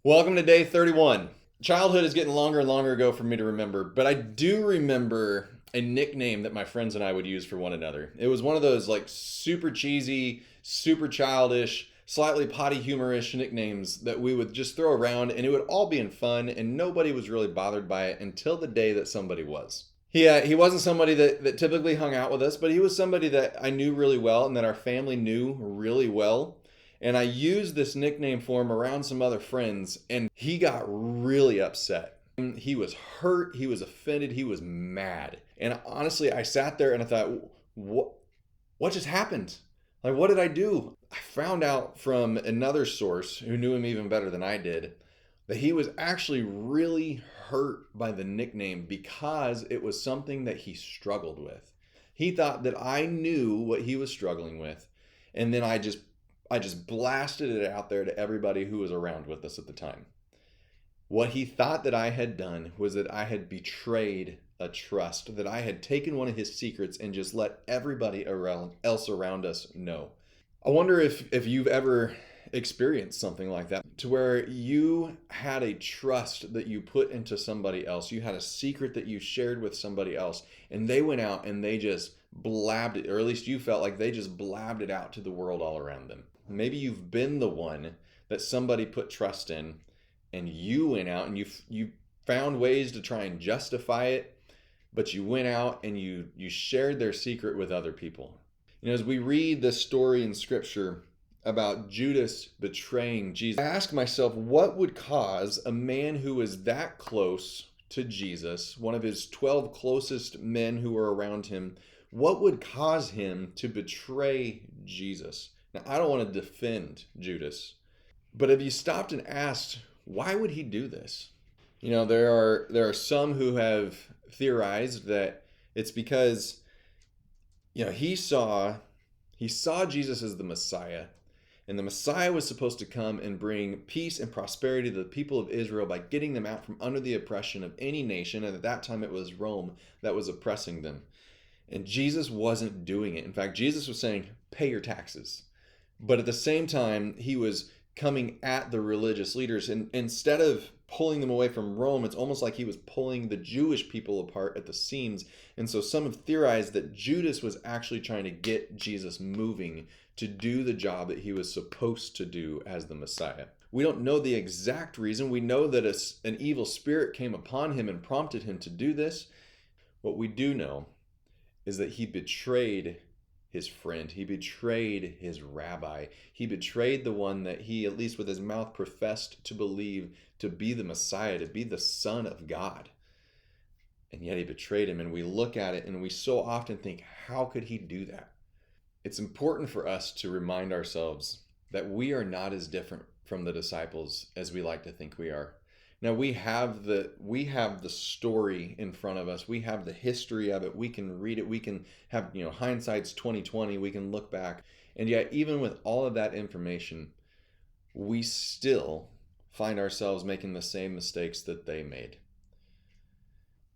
Welcome to day 31. Childhood is getting longer and longer ago for me to remember, but I do remember a nickname that my friends and I would use for one another. It was one of those like super cheesy, super childish, slightly potty humorish nicknames that we would just throw around, and it would all be in fun, and nobody was really bothered by it until the day that somebody was. He wasn't somebody that typically hung out with us, but he was somebody that I knew really well and that our family knew really well. And I used this nickname for him around some other friends, and he got really upset. He was hurt, he was offended, he was mad. And honestly, I sat there and I thought, what just happened? Like, what did I do? I found out from another source who knew him even better than I did that he was actually really hurt by the nickname because it was something that he struggled with. He thought that I knew what he was struggling with, and then I just blasted it out there to everybody who was around with us at the time. What he thought that I had done was that I had betrayed a trust, that I had taken one of his secrets and just let everybody else around us know. I wonder if you've ever experienced something like that, to where you had a trust that you put into somebody else. You had a secret that you shared with somebody else, and they went out and they just blabbed it, or at least you felt like they just blabbed it out to the world all around them. Maybe you've been the one that somebody put trust in, and you went out and you found ways to try and justify it, but you went out and you shared their secret with other people. As we read this story in scripture about Judas betraying Jesus, I ask myself, what would cause a man who was that close to Jesus, one of his 12 closest men who were around him, what would cause him to betray Jesus? Now, I don't want to defend Judas, but have you stopped and asked, why would he do this? There are some who have theorized that it's because he saw Jesus as the Messiah, and the Messiah was supposed to come and bring peace and prosperity to the people of Israel by getting them out from under the oppression of any nation, and at that time it was Rome that was oppressing them. And Jesus wasn't doing it. In fact, Jesus was saying, pay your taxes. But at the same time, he was coming at the religious leaders, and instead of pulling them away from Rome, it's almost like he was pulling the Jewish people apart at the seams. And so some have theorized that Judas was actually trying to get Jesus moving to do the job that he was supposed to do as the Messiah. We don't know the exact reason. We know that an evil spirit came upon him and prompted him to do this. What we do know is that he betrayed his friend. He betrayed his rabbi. He betrayed the one that he, at least with his mouth, professed to believe to be the Messiah, to be the Son of God. And yet he betrayed him. And we look at it and we so often think, how could he do that? It's important for us to remind ourselves that we are not as different from the disciples as we like to think we are. Now we have the story in front of us. We have the history of it. We can read it. We can have, hindsight's 2020. We can look back. And yet, even with all of that information, we still find ourselves making the same mistakes that they made.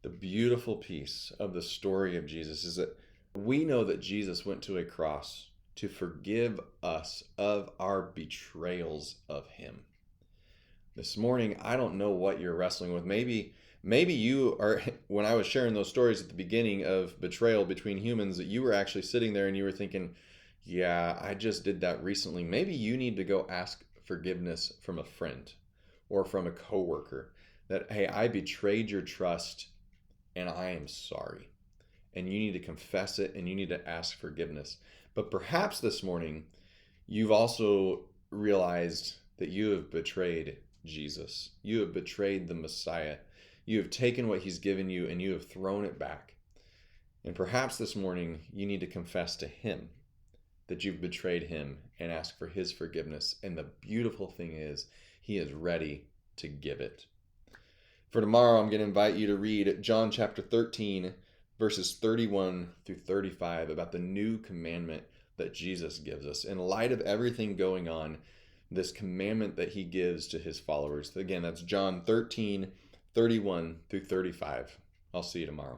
The beautiful piece of the story of Jesus is that we know that Jesus went to a cross to forgive us of our betrayals of him. This morning, I don't know what you're wrestling with. Maybe you are, when I was sharing those stories at the beginning of betrayal between humans, that you were actually sitting there and you were thinking, yeah, I just did that recently. Maybe you need to go ask forgiveness from a friend or from a coworker that, hey, I betrayed your trust and I am sorry. And you need to confess it and you need to ask forgiveness. But perhaps this morning, you've also realized that you have betrayed Jesus. You have betrayed the Messiah. You have taken what he's given you and you have thrown it back. And perhaps this morning you need to confess to him that you've betrayed him and ask for his forgiveness. And the beautiful thing is, he is ready to give it. For tomorrow, I'm going to invite you to read John chapter 13, verses 31 through 35 about the new commandment that Jesus gives us. In light of everything going on, this commandment that he gives to his followers. Again, that's John 13, 31 through 35. I'll see you tomorrow.